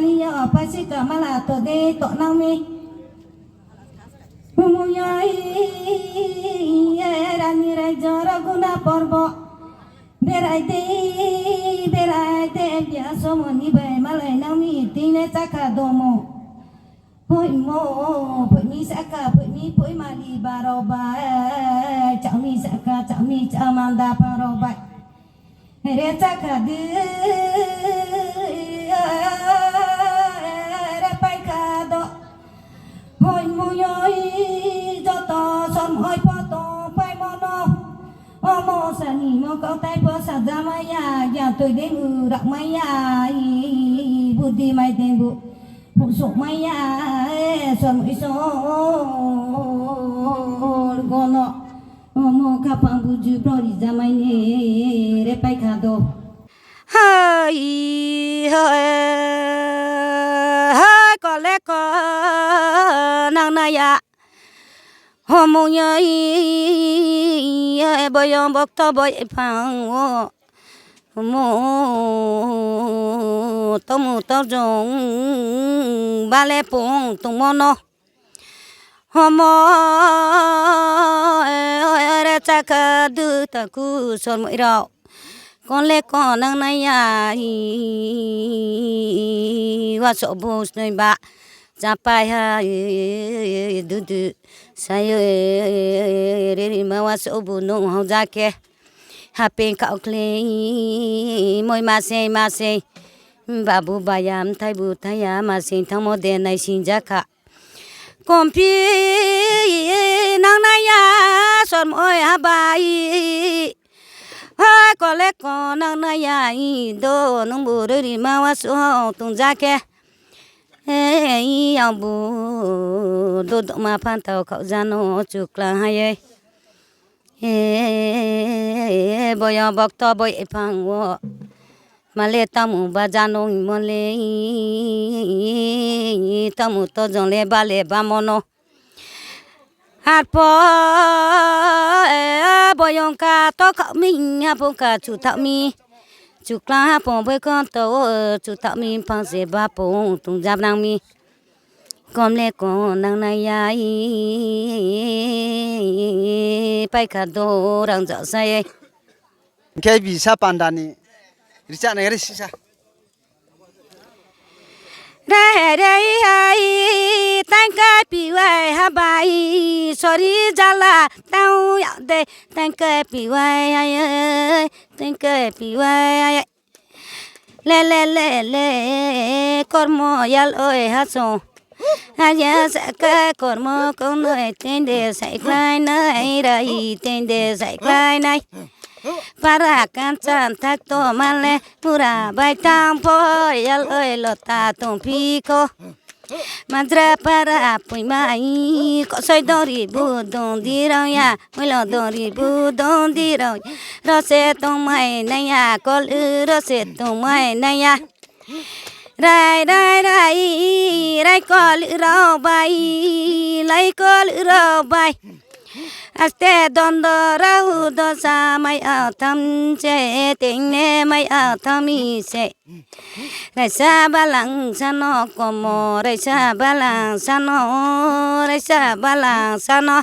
li ya pasi kamala to de to nami Mumuyai rani rajara guna porbo Beraite biasa moni bay malai nami tine cakadomo Pui mo pui mi saka pui mi pui mali baroba Chak mi saka chak mi chamanda baroba Re cakadu Repai kado Hoi muyoi Joto son hoi poto pai mono Omo sani mo kau tai po sadamaya Ya tôi đến ngư đặc maya Budi mai tên bu Phụ sụp maya Xuân mũi xô Gono Omo kapang buju Prodi zamai ne Repai kado Hai Hai có lẽ có Nang naya Homo nhai Boy ông bọc to boy phang Homo Tomu to rong Ba lê pong tung mono Homo Ra cha ka du ta ku son mũi rau Con lê con nang này à Wa so bos nơi bạ Sampai ha du saya re ma wa so bu no ho ja ke ha pen ka kle moi ma se babu bayam thai bu thaya ma se thang mo de nai sin ja kha kompi nang na ya son moi ha bai ha ko le ko nang na ya do nong bu re ma wa so tung ja ke ông bố đốt mà phan tàu cậu ra nó chụp là hay ấy bồi bọc to bồi phăng wo mà lê tâm ba ra nó mà lê tâm to dòng lê ba mono hạt po bồi ông ca to cậu mình ha phong ca chủ thạo mi chú la phong với con tàu chú tạo mi phong sẽ ba phong tung giáp năng mi con lê con năng này ai bay cả đồ đang dở say cái vì sao pandani richa này richa đây đây ai tan cái pi vai ha bay sorry jala tao đây tan cái pi vai ai tan cái pi vai le kormo yal oi haso Aja saka kormo con ơi tên để sai khai này đây tên để sai khai này para cancan tak to male pura bai tampo yal oi lota tom pico Madra para pui mai có soi dori bu don di rau ya mới lo dori bu don di rau ro se tong mai nay ya có lư ro se tong mai nay ya rai có lư rau bay lấy có lư rau bay Aste don do rau do sa mai ao tham che tình ne mai ao tham mi se Rai sa balang sa no como rai sa balang sa no